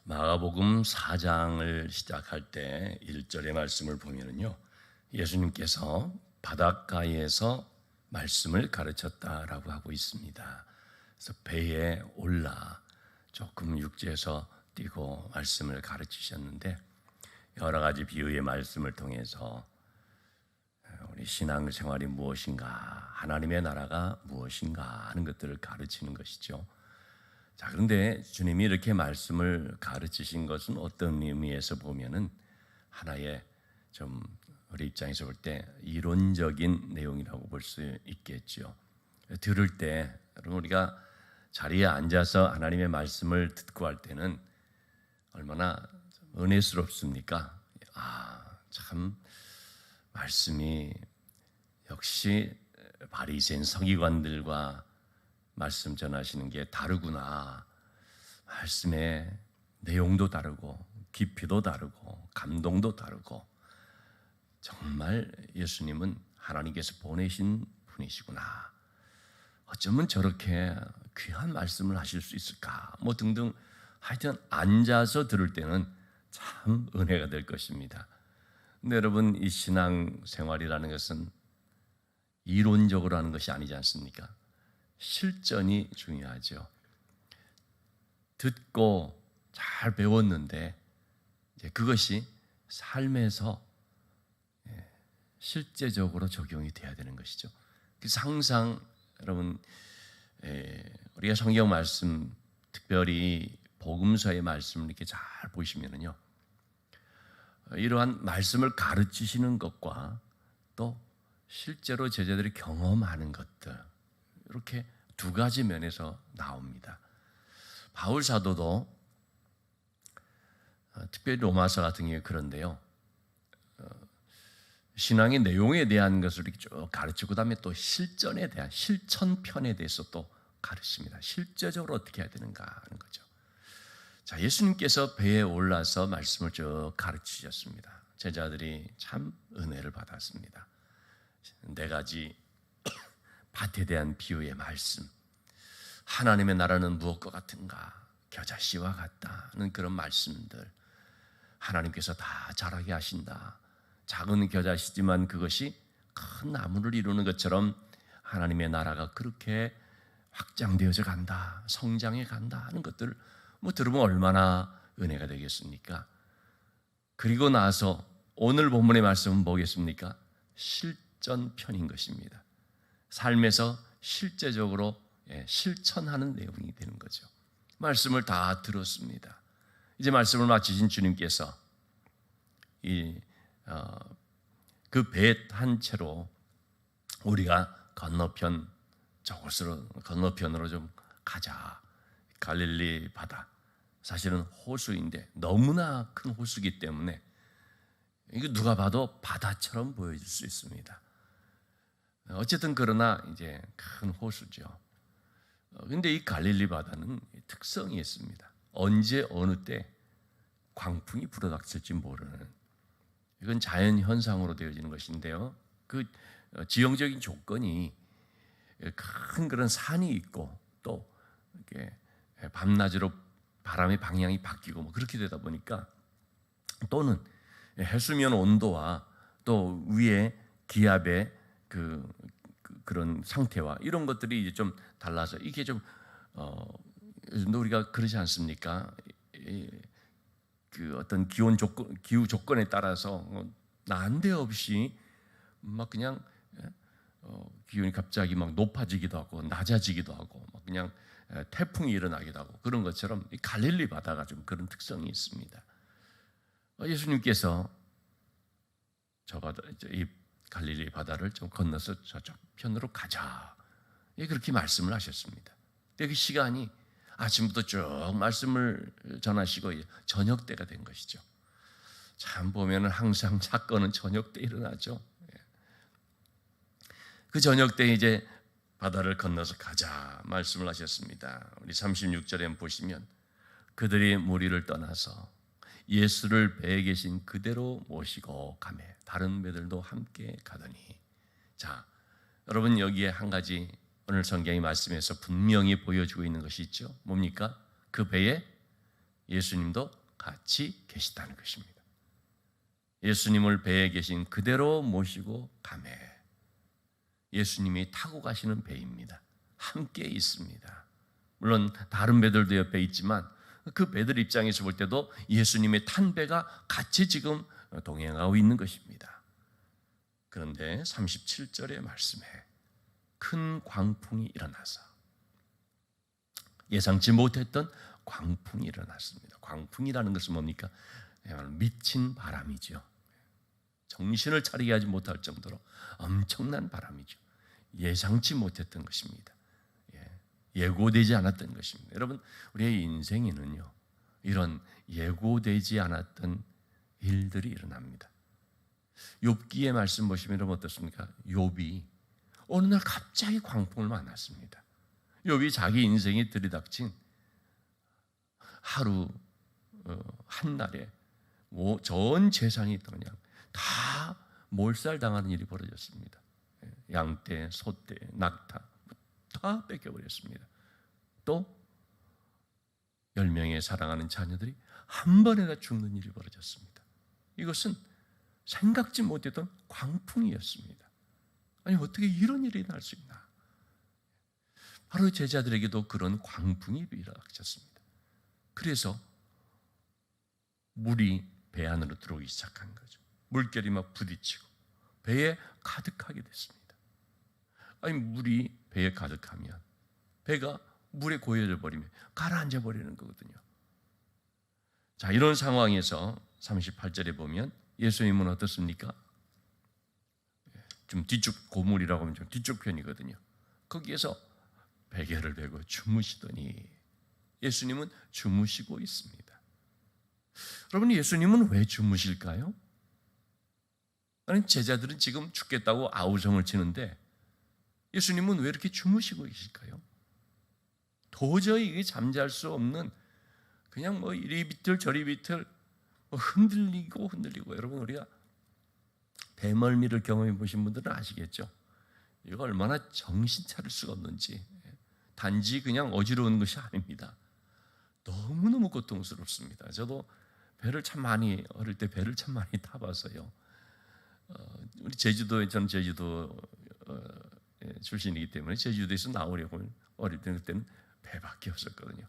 마가복음 4장을 시작할 때 1절의 말씀을 보면은요. 예수님께서 바닷가에서 말씀을 가르쳤다라고 하고 있습니다. 그래서 배에 올라 조금 육지에서 뛰고 말씀을 가르치셨는데 여러 가지 비유의 말씀을 통해서 우리 신앙생활이 무엇인가, 하나님의 나라가 무엇인가 하는 것들을 가르치는 것이죠. 자, 그런데 주님이 이렇게 말씀을 가르치신 것은 어떤 의미에서 보면은 하나의 좀 우리 입장에서 볼 때 이론적인 내용이라고 볼 수 있겠죠. 들을 때 여러분 우리가 자리에 앉아서 하나님의 말씀을 듣고 할 때는 얼마나 은혜스럽습니까? 참 말씀이 역시 바리새인 서기관들과 말씀 전하시는 게 다르구나. 말씀의 내용도 다르고 깊이도 다르고 감동도 다르고 정말 예수님은 하나님께서 보내신 분이시구나. 어쩌면 저렇게 귀한 말씀을 하실 수 있을까? 뭐 등등 하여튼 앉아서 들을 때는 참 은혜가 될 것입니다. 근데 여러분 이 신앙 생활이라는 것은 이론적으로 하는 것이 아니지 않습니까? 실전이 중요하죠. 듣고 잘 배웠는데 이제 그것이 삶에서 실제적으로 적용이 돼야 되는 것이죠. 그래서 항상 여러분 우리가 성경 말씀 특별히 복음서의 말씀을 이렇게 잘 보시면은요. 이러한 말씀을 가르치시는 것과 또 실제로 제자들이 경험하는 것들 이렇게 두 가지 면에서 나옵니다. 바울 사도도 특별히 로마서 같은 경우에 그런데요. 신앙의 내용에 대한 것을 이렇게 쭉 가르치고 그다음에 또 실전에 대한 실천편에 대해서 또 가르칩니다. 실제적으로 어떻게 해야 되는가 하는 거죠. 자, 예수님께서 배에 올라서 말씀을 쭉 가르치셨습니다. 제자들이 참 은혜를 받았습니다. 네 가지 밭에 대한 비유의 말씀, 하나님의 나라는 무엇과 같은가, 겨자씨와 같다는 그런 말씀들, 하나님께서 다 자라게 하신다. 작은 겨자씨지만 그것이 큰 나무를 이루는 것처럼 하나님의 나라가 그렇게 확장되어져 간다, 성장해 간다 하는 것들을 뭐 들으면 얼마나 은혜가 되겠습니까? 그리고 나서 오늘 본문의 말씀은 뭐겠습니까? 실전편인 것입니다. 삶에서 실제적으로 실천하는 내용이 되는 거죠. 말씀을 다 들었습니다. 이제 말씀을 마치신 주님께서 그 배 한 채로 우리가 건너편으로 좀 가자. 갈릴리 바다. 사실은 호수인데 너무나 큰 호수이기 때문에 이거 누가 봐도 바다처럼 보여질 수 있습니다. 어쨌든 그러나 이제 큰 호수죠. 근데 이 갈릴리 바다는 특성이 있습니다. 언제 어느 때 광풍이 불어닥칠지 모르는 이건 자연 현상으로 되어지는 것인데요. 그 지형적인 조건이 큰 그런 산이 있고 또 이렇게 밤낮으로 바람의 방향이 바뀌고 뭐 그렇게 되다 보니까 또는 해수면 온도와 또 위에 기압의 그런 상태와 이런 것들이 이제 좀 달라서 이게 좀 우리가 그러지 않습니까? 그 어떤 기후 조건에 따라서 난데없이 막 그냥 기온이 갑자기 막 높아지기도 하고 낮아지기도 하고 막 그냥 태풍이 일어나기도 하고 그런 것처럼 이 갈릴리 바다가 좀 그런 특성이 있습니다. 예수님께서 이 갈릴리 바다를 좀 건너서 저쪽 편으로 가자. 그렇게 말씀을 하셨습니다. 그 시간이 아침부터 쭉 말씀을 전하시고 저녁 때가 된 것이죠. 참 보면은 항상 사건은 저녁 때 일어나죠. 그 저녁 때 이제 바다를 건너서 가자 말씀을 하셨습니다. 우리 36절에 보시면 그들이 무리를 떠나서 예수를 배에 계신 그대로 모시고 가매 다른 배들도 함께 가더니 자 여러분 여기에 한 가지 오늘 성경의 말씀에서 분명히 보여주고 있는 것이 있죠. 뭡니까? 그 배에 예수님도 같이 계시다는 것입니다. 예수님을 배에 계신 그대로 모시고 가매 예수님이 타고 가시는 배입니다. 함께 있습니다. 물론 다른 배들도 옆에 있지만 그 배들 입장에서 볼 때도 예수님의 탄 배가 같이 지금 동행하고 있는 것입니다. 그런데 37절의 말씀에 큰 광풍이 일어나서 예상치 못했던 광풍이 일어났습니다. 광풍이라는 것은 뭡니까? 미친 바람이죠. 정신을 차리게 하지 못할 정도로 엄청난 바람이죠. 예상치 못했던 것입니다. 예고되지 않았던 것입니다. 여러분, 우리의 인생에는요, 이런 예고되지 않았던 일들이 일어납니다. 욥기의 말씀 보시면 여러분 어떻습니까? 욥이 어느 날 갑자기 광풍을 만났습니다. 욥이 자기 인생에 들이닥친 하루 한날에 전 재산이 그냥 다 몰살당하는 일이 벌어졌습니다. 양떼, 소떼, 낙타 다 뺏겨버렸습니다. 또 10명의 사랑하는 자녀들이 한 번에 다 죽는 일이 벌어졌습니다. 이것은 생각지 못했던 광풍이었습니다. 아니 어떻게 이런 일이 날 수 있나? 바로 제자들에게도 그런 광풍이 일어났습니다. 그래서 물이 배 안으로 들어오기 시작한 거죠. 물결이 막 부딪히고 배에 가득하게 됐습니다. 아니 물이 배에 가득하면 배가 물에 고여져 버리면 가라앉아 버리는 거거든요. 자, 이런 상황에서 38절에 보면 예수님은 어떻습니까? 좀 뒤쪽 고물이라고 하면 좀 뒤쪽 편이거든요. 거기에서 베개를 베고 주무시더니 예수님은 주무시고 있습니다. 여러분, 예수님은 왜 주무실까요? 아니 제자들은 지금 죽겠다고 아우성을 치는데 예수님은 왜 이렇게 주무시고 계실까요? 도저히 이게 잠잘 수 없는 그냥 뭐 이리 비틀 저리 비틀 흔들리고 여러분 우리가 배멀미를 경험해 보신 분들은 아시겠죠? 이거 얼마나 정신 차릴 수가 없는지 단지 그냥 어지러운 것이 아닙니다. 너무너무 고통스럽습니다. 저도 배를 참 많이 어릴 때 배를 참 많이 타봐서요. 우리 제주도에 저는 제주도 출신이기 때문에 제주도에서 나오려고 어릴 때는 배밖에 없었거든요.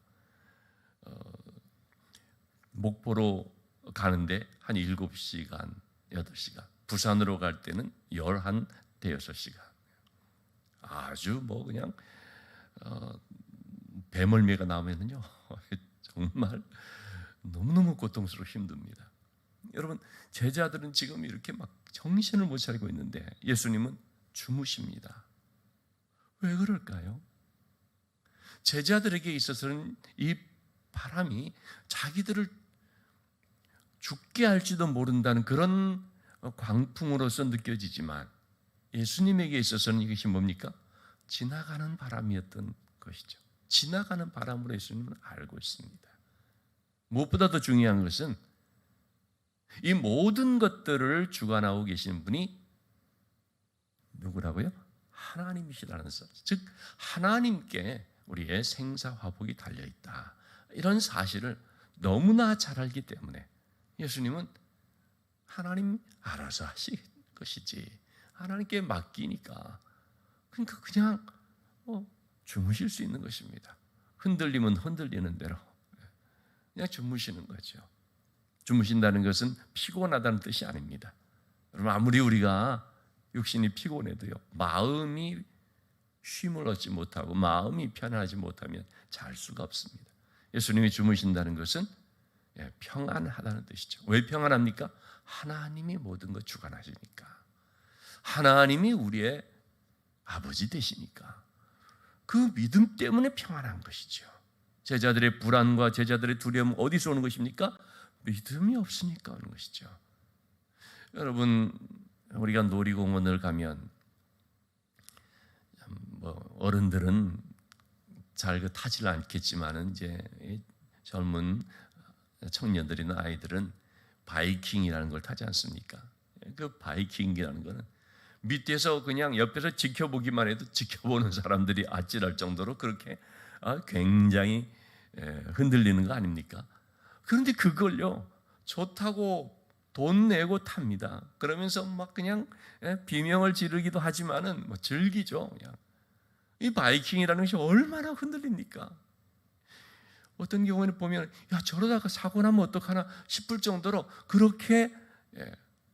목포로 가는데 한 7시간, 8시간. 부산으로 갈 때는 11, 대여섯 시간. 아주 뭐 그냥 배멀미가 나오면은요 정말 너무너무 고통스럽고 힘듭니다. 여러분, 제자들은 지금 이렇게 막 정신을 못 차리고 있는데 예수님은 주무십니다. 왜 그럴까요? 제자들에게 있어서는 이 바람이 자기들을 죽게 할지도 모른다는 그런 광풍으로서 느껴지지만 예수님에게 있어서는 이것이 뭡니까? 지나가는 바람이었던 것이죠. 지나가는 바람으로 예수님은 알고 있습니다. 무엇보다 더 중요한 것은 이 모든 것들을 주관하고 계신 분이 누구라고요? 하나님이시라는 사실. 즉 하나님께 우리의 생사화복이 달려있다. 이런 사실을 너무나 잘 알기 때문에 예수님은 하나님 알아서 하실 것이지 하나님께 맡기니까 그러니까 그냥 주무실 수 있는 것입니다. 흔들리면 흔들리는 대로 그냥 주무시는 거죠. 주무신다는 것은 피곤하다는 뜻이 아닙니다. 여러분, 아무리 우리가 육신이 피곤해도요 마음이 쉼을 얻지 못하고 마음이 편안하지 못하면 잘 수가 없습니다. 예수님이 주무신다는 것은 평안하다는 뜻이죠. 왜 평안합니까? 하나님이 모든 것 주관하시니까. 하나님이 우리의 아버지 되시니까. 그 믿음 때문에 평안한 것이죠. 제자들의 불안과 제자들의 두려움은 어디서 오는 것입니까? 믿음이 없으니까 오는 것이죠. 여러분, 우리가 놀이공원을 가면 어른들은 잘 타질 않겠지만은 이제 젊은 청년들이나 아이들은 바이킹이라는 걸 타지 않습니까? 그 바이킹이라는 거는 밑에서 그냥 옆에서 지켜보기만 해도 지켜보는 사람들이 아찔할 정도로 그렇게 굉장히 흔들리는 거 아닙니까? 그런데 그걸요, 좋다고 돈 내고 탑니다. 그러면서 막 그냥 비명을 지르기도 하지만은 뭐 즐기죠. 그냥. 이 바이킹이라는 것이 얼마나 흔들립니까? 어떤 경우에는 보면 야, 저러다가 사고 나면 어떡하나 싶을 정도로 그렇게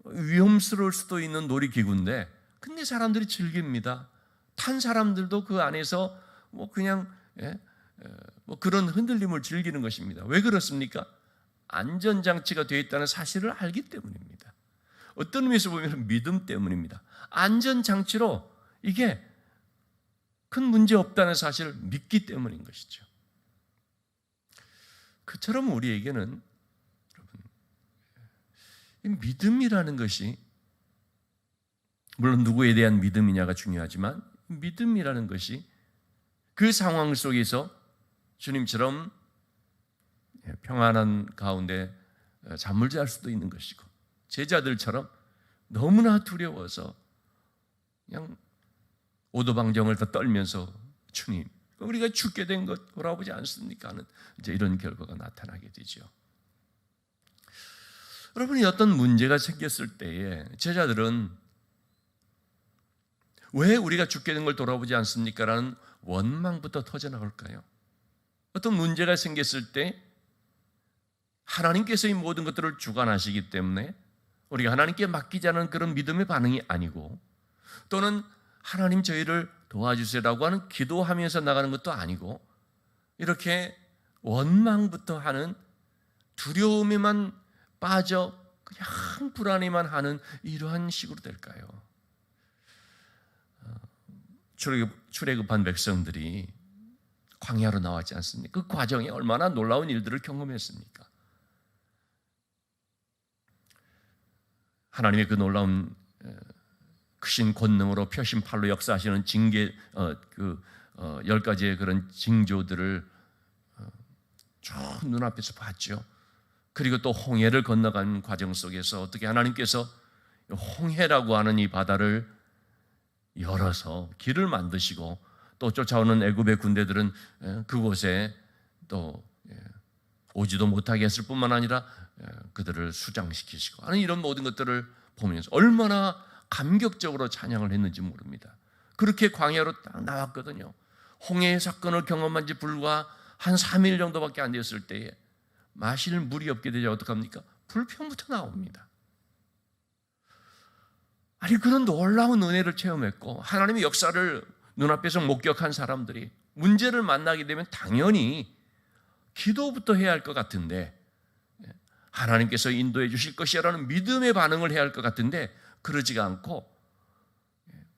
위험스러울 수도 있는 놀이기구인데, 근데 사람들이 즐깁니다. 탄 사람들도 그 안에서 뭐 그냥 뭐 그런 흔들림을 즐기는 것입니다. 왜 그렇습니까? 안전장치가 되어 있다는 사실을 알기 때문입니다. 어떤 의미에서 보면 믿음 때문입니다. 안전장치로 이게 큰 문제 없다는 사실을 믿기 때문인 것이죠. 그처럼 우리에게는 여러분, 이 믿음이라는 것이, 물론 누구에 대한 믿음이냐가 중요하지만 믿음이라는 것이 그 상황 속에서 주님처럼 평안한 가운데 잠을 잘 수도 있는 것이고, 제자들처럼 너무나 두려워서 그냥 오도방정을 다 떨면서 주님, 우리가 죽게 된 것 돌아보지 않습니까? 하는 이제 이런 결과가 나타나게 되죠. 여러분이 어떤 문제가 생겼을 때에 제자들은 왜 우리가 죽게 된 걸 돌아보지 않습니까? 라는 원망부터 터져나올까요? 어떤 문제가 생겼을 때 하나님께서 이 모든 것들을 주관하시기 때문에 우리가 하나님께 맡기자는 그런 믿음의 반응이 아니고, 또는 하나님 저희를 도와주세요라고 하는 기도하면서 나가는 것도 아니고, 이렇게 원망부터 하는, 두려움에만 빠져 그냥 불안해만 하는 이러한 식으로 될까요? 출애굽한 백성들이 광야로 나왔지 않습니까? 그 과정에 얼마나 놀라운 일들을 경험했습니까? 하나님의 그 놀라운 크신 권능으로 표심팔로 역사하시는 징계, 10가지의 그런 징조들을 쭉 눈앞에서 봤죠. 그리고 또 홍해를 건너가는 과정 속에서 어떻게 하나님께서 홍해라고 하는 이 바다를 열어서 길을 만드시고, 또 쫓아오는 애굽의 군대들은 그곳에 또 오지도 못하게 했을 뿐만 아니라 그들을 수장시키시고 하는 이런 모든 것들을 보면서 얼마나 감격적으로 찬양을 했는지 모릅니다. 그렇게 광야로 딱 나왔거든요. 홍해의 사건을 경험한 지 불과 한 3일 정도밖에 안 되었을 때에 마실 물이 없게 되자 어떡합니까? 불평부터 나옵니다. 아니, 그런 놀라운 은혜를 체험했고 하나님의 역사를 눈앞에서 목격한 사람들이 문제를 만나게 되면 당연히 기도부터 해야 할 것 같은데, 하나님께서 인도해 주실 것이라는 믿음의 반응을 해야 할 것 같은데 그러지가 않고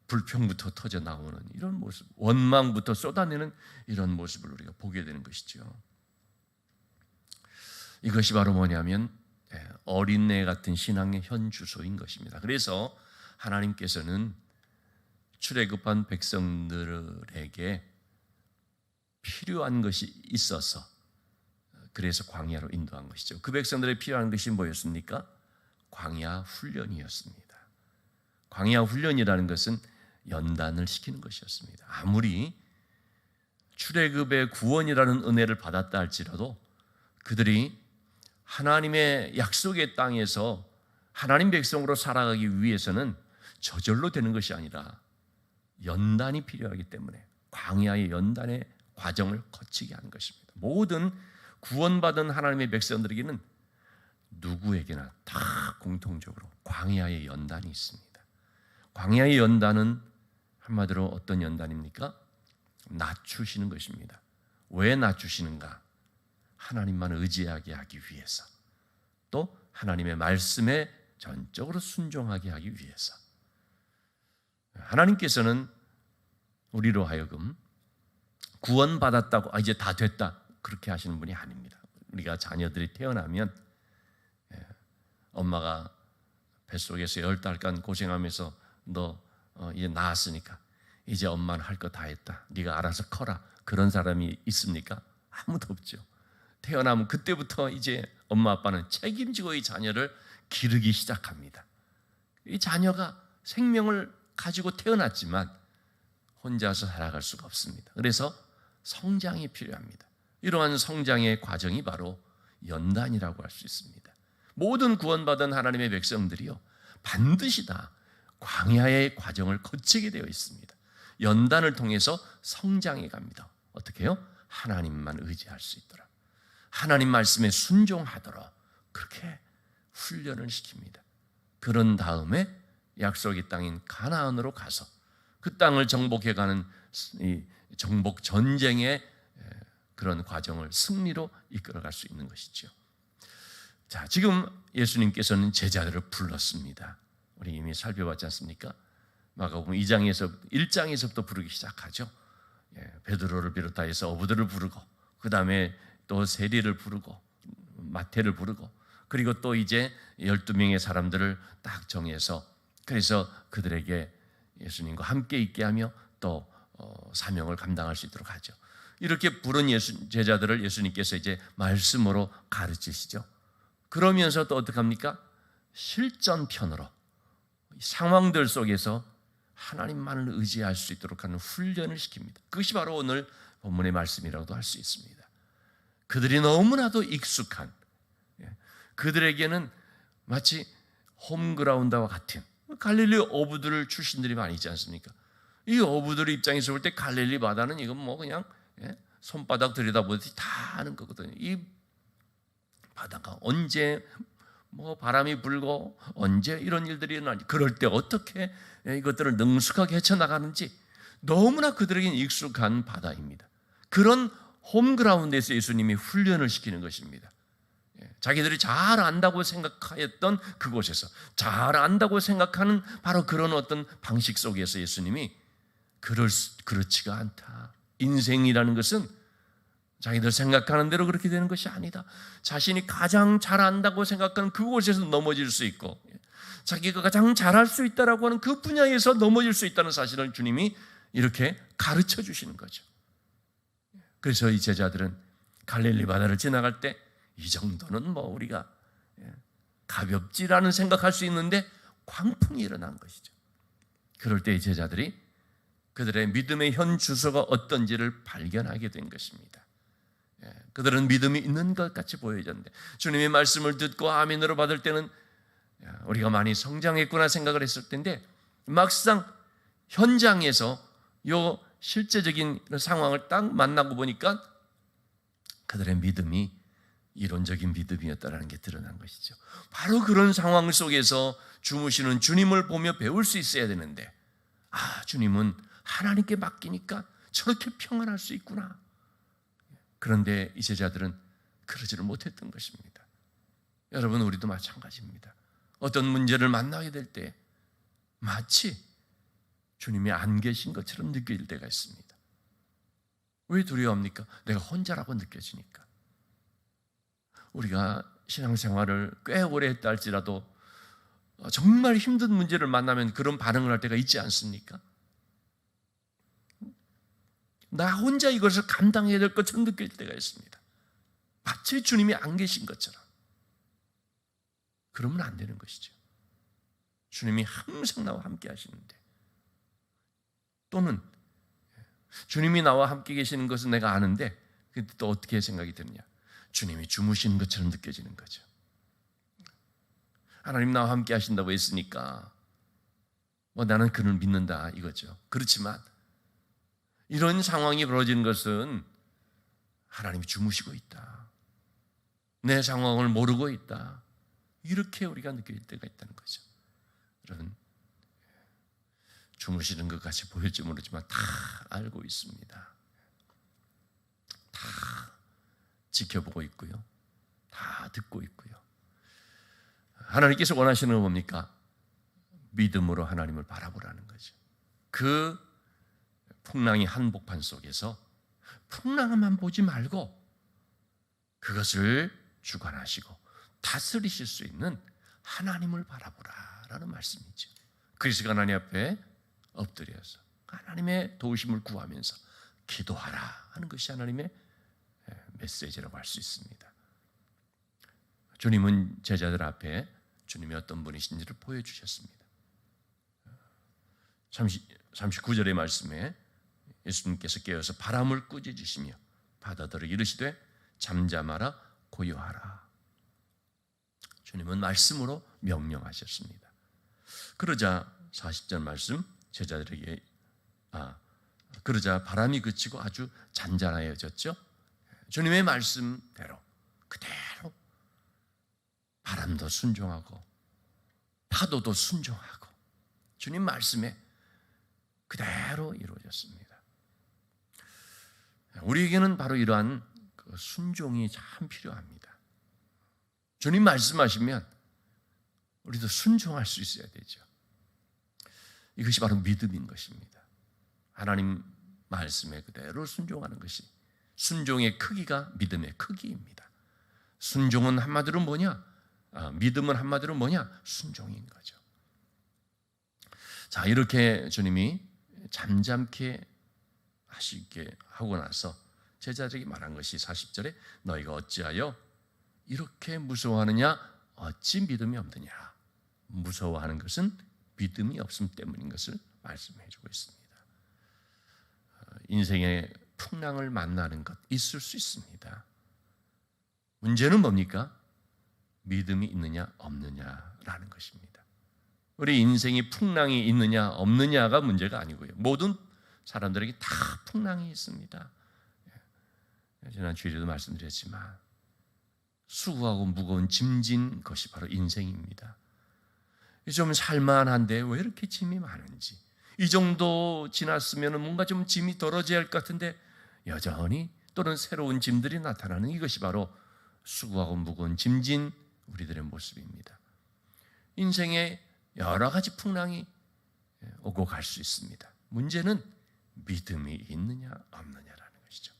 불평부터 터져 나오는 이런 모습, 원망부터 쏟아내는 이런 모습을 우리가 보게 되는 것이죠. 이것이 바로 뭐냐면 어린애 같은 신앙의 현 주소인 것입니다. 그래서 하나님께서는 출애굽한 백성들에게 필요한 것이 있어서 그래서 광야로 인도한 것이죠. 그 백성들의 필요한 것이 뭐였습니까? 광야 훈련이었습니다. 광야 훈련이라는 것은 연단을 시키는 것이었습니다. 아무리 출애굽의 구원이라는 은혜를 받았다 할지라도 그들이 하나님의 약속의 땅에서 하나님 백성으로 살아가기 위해서는 저절로 되는 것이 아니라 연단이 필요하기 때문에 광야의 연단의 과정을 거치게 하는 것입니다. 모든 구원받은 하나님의 백성들에게는 누구에게나 다 공통적으로 광야의 연단이 있습니다. 광야의 연단은 한마디로 어떤 연단입니까? 낮추시는 것입니다. 왜 낮추시는가? 하나님만 의지하게 하기 위해서, 또 하나님의 말씀에 전적으로 순종하게 하기 위해서. 하나님께서는 우리로 하여금 구원받았다고 이제 다 됐다 그렇게 하시는 분이 아닙니다. 우리가 자녀들이 태어나면 엄마가 뱃속에서 10달간 고생하면서 너 이제 낳았으니까 이제 엄마는 할 거 다 했다, 네가 알아서 커라, 그런 사람이 있습니까? 아무도 없죠. 태어나면 그때부터 이제 엄마 아빠는 책임지고 이 자녀를 기르기 시작합니다. 이 자녀가 생명을 가지고 태어났지만 혼자서 살아갈 수가 없습니다. 그래서 성장이 필요합니다. 이러한 성장의 과정이 바로 연단이라고 할 수 있습니다. 모든 구원받은 하나님의 백성들이요 반드시 다 광야의 과정을 거치게 되어 있습니다. 연단을 통해서 성장해 갑니다. 어떻게 해요? 하나님만 의지할 수 있도록, 하나님 말씀에 순종하도록 그렇게 훈련을 시킵니다. 그런 다음에 약속의 땅인 가나안으로 가서 그 땅을 정복해가는 이 정복 전쟁의 그런 과정을 승리로 이끌어갈 수 있는 것이죠. 자, 지금 예수님께서는 제자들을 불렀습니다. 우리 이미 살펴봤지 않습니까? 마가복음 1장에서부터 부르기 시작하죠. 베드로를 비롯하여서 어부들을 부르고, 그 다음에 또 세리를 부르고, 마태를 부르고, 그리고 또 이제 12명의 사람들을 딱 정해서, 그래서 그들에게 예수님과 함께 있게 하며 또 사명을 감당할 수 있도록 하죠. 이렇게 부른 제자들을 예수님께서 이제 말씀으로 가르치시죠. 그러면서 또 어떻게 합니까? 실전편으로 상황들 속에서 하나님만을 의지할 수 있도록 하는 훈련을 시킵니다. 그것이 바로 오늘 본문의 말씀이라고도 할 수 있습니다. 그들이 너무나도 익숙한, 그들에게는 마치 홈그라운드와 같은 갈릴리 어부들 출신들이 많이 있지 않습니까? 이 어부들 입장에서 볼 때 갈릴리 바다는 이건 뭐 그냥 손바닥 들여다보듯이 다 아는 거거든요. 이 바다가 언제 뭐 바람이 불고 언제 이런 일들이 일어나는지, 그럴 때 어떻게 이것들을 능숙하게 헤쳐나가는지 너무나 그들에게는 익숙한 바다입니다. 그런 홈그라운드에서 예수님이 훈련을 시키는 것입니다. 자기들이 잘 안다고 생각했던 그곳에서, 잘 안다고 생각하는 바로 그런 어떤 방식 속에서 예수님이 그렇지가 않다. 인생이라는 것은 자기들 생각하는 대로 그렇게 되는 것이 아니다. 자신이 가장 잘 안다고 생각하는 그곳에서 넘어질 수 있고, 자기가 가장 잘할 수 있다라고 하는 그 분야에서 넘어질 수 있다는 사실을 주님이 이렇게 가르쳐 주시는 거죠. 그래서 이 제자들은 갈릴리 바다를 지나갈 때 이 정도는 뭐 우리가 가볍지라는 생각할 수 있는데 광풍이 일어난 것이죠. 그럴 때 이 제자들이 그들의 믿음의 현 주소가 어떤지를 발견하게 된 것입니다. 그들은 믿음이 있는 것 같이 보여졌는데, 주님의 말씀을 듣고 아멘으로 받을 때는 우리가 많이 성장했구나 생각을 했을 텐데, 막상 현장에서 요 실제적인 상황을 딱 만나고 보니까 그들의 믿음이 이론적인 믿음이었다는 게 드러난 것이죠. 바로 그런 상황 속에서 주무시는 주님을 보며 배울 수 있어야 되는데, 주님은 하나님께 맡기니까 저렇게 평안할 수 있구나. 그런데 이 제자들은 그러지를 못했던 것입니다. 여러분, 우리도 마찬가지입니다. 어떤 문제를 만나게 될 때 마치 주님이 안 계신 것처럼 느껴질 때가 있습니다. 왜 두려워합니까? 내가 혼자라고 느껴지니까. 우리가 신앙생활을 꽤 오래 했다 할지라도 정말 힘든 문제를 만나면 그런 반응을 할 때가 있지 않습니까? 나 혼자 이것을 감당해야 될 것처럼 느낄 때가 있습니다. 마치 주님이 안 계신 것처럼. 그러면 안 되는 것이죠. 주님이 항상 나와 함께 하시는데, 또는 주님이 나와 함께 계시는 것은 내가 아는데 근데 또 어떻게 생각이 드느냐? 주님이 주무시는 것처럼 느껴지는 거죠. 하나님 나와 함께 하신다고 했으니까 뭐 나는 그를 믿는다 이거죠. 그렇지만 이런 상황이 벌어지는 것은 하나님이 주무시고 있다, 내 상황을 모르고 있다, 이렇게 우리가 느낄 때가 있다는 거죠. 여러분, 주무시는 것 같이 보일지 모르지만 다 알고 있습니다. 다 지켜보고 있고요, 다 듣고 있고요. 하나님께서 원하시는 건 뭡니까? 믿음으로 하나님을 바라보라는 거죠. 그 풍랑이 한복판 속에서 풍랑만 보지 말고 그것을 주관하시고 다스리실 수 있는 하나님을 바라보라라는 말씀이죠. 그래서 하나님 앞에 엎드려서 하나님의 도우심을 구하면서 기도하라 하는 것이 하나님의 메시지라고 할 수 있습니다. 주님은 제자들 앞에 주님이 어떤 분이신지를 보여주셨습니다. 39절의 말씀에 예수님께서 깨어서 바람을 꾸짖으시며 바다들을 이르시되 잠잠하라 고요하라. 주님은 말씀으로 명령하셨습니다. 그러자 40절 말씀 제자들에게 그러자 바람이 그치고 아주 잔잔하여졌죠. 주님의 말씀대로 그대로 바람도 순종하고 파도도 순종하고 주님 말씀에 그대로 이루어졌습니다. 우리에게는 바로 이러한 순종이 참 필요합니다. 주님 말씀하시면 우리도 순종할 수 있어야 되죠. 이것이 바로 믿음인 것입니다. 하나님 말씀에 그대로 순종하는 것이, 순종의 크기가 믿음의 크기입니다. 순종은 한마디로 뭐냐? 믿음은 한마디로 뭐냐? 순종인 거죠. 자, 이렇게 주님이 잠잠케 하시게 하고 나서 제자들에게 말한 것이 40절에 너희가 어찌하여 이렇게 무서워하느냐? 어찌 믿음이 없느냐? 무서워하는 것은 믿음이 없음 때문인 것을 말씀해 주고 있습니다. 인생의 풍랑을 만나는 것 있을 수 있습니다. 문제는 뭡니까? 믿음이 있느냐 없느냐라는 것입니다. 우리 인생이 풍랑이 있느냐 없느냐가 문제가 아니고요. 모든 사람들에게 다 풍랑이 있습니다. 지난 주일에도 말씀드렸지만 수고하고 무거운 짐진 것이 바로 인생입니다. 좀 살만한데 왜 이렇게 짐이 많은지, 이 정도 지났으면 뭔가 좀 짐이 덜어져야 할 것 같은데 여전히 또는 새로운 짐들이 나타나는 이것이 바로 수고하고 무거운 짐진 우리들의 모습입니다. 인생에 여러 가지 풍랑이 오고 갈 수 있습니다. 문제는 믿음이 있느냐 없느냐라는 것이죠.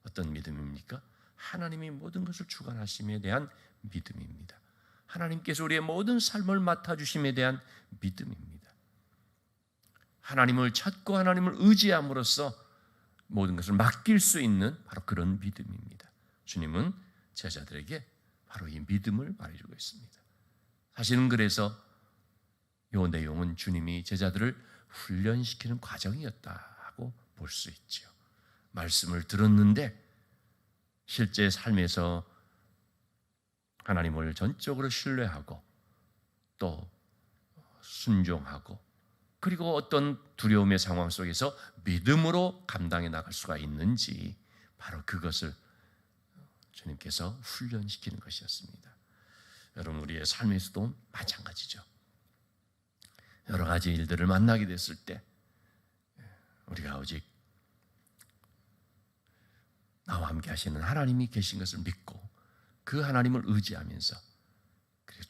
어떤 믿음입니까? 하나님이 모든 것을 주관하심에 대한 믿음입니다. 하나님께서 우리의 모든 삶을 맡아주심에 대한 믿음입니다. 하나님을 찾고 하나님을 의지함으로써 모든 것을 맡길 수 있는 바로 그런 믿음입니다. 주님은 제자들에게 바로 이 믿음을 말해주고 있습니다. 사실은 그래서 이 내용은 주님이 제자들을 훈련시키는 과정이었다고 볼 수 있죠. 말씀을 들었는데 실제 삶에서 하나님을 전적으로 신뢰하고 또 순종하고 그리고 어떤 두려움의 상황 속에서 믿음으로 감당해 나갈 수가 있는지 바로 그것을 주님께서 훈련시키는 것이었습니다. 여러분, 우리의 삶에서도 마찬가지죠. 여러 가지 일들을 만나게 됐을 때 우리가 오직 나와 함께 하시는 하나님이 계신 것을 믿고 그 하나님을 의지하면서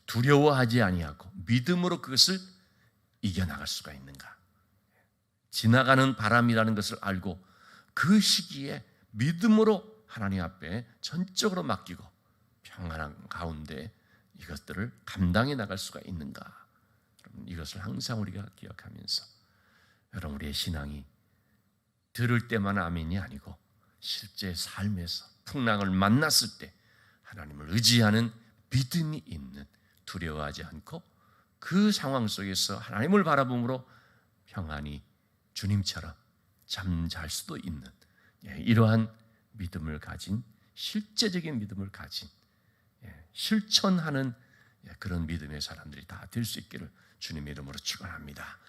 두려워하지 아니하고 믿음으로 그것을 이겨나갈 수가 있는가? 지나가는 바람이라는 것을 알고 그 시기에 믿음으로 하나님 앞에 전적으로 맡기고 평안한 가운데 이것들을 감당해 나갈 수가 있는가? 이것을 항상 우리가 기억하면서 여러분, 우리의 신앙이 들을 때만 아멘이 아니고 실제 삶에서 풍랑을 만났을 때 하나님을 의지하는 믿음이 있는, 두려워하지 않고 그 상황 속에서 하나님을 바라봄으로 평안히 주님처럼 잠잘 수도 있는 이러한 믿음을 가진, 실제적인 믿음을 가진, 실천하는 그런 믿음의 사람들이 다 될 수 있기를 주님의 이름으로 축원합니다.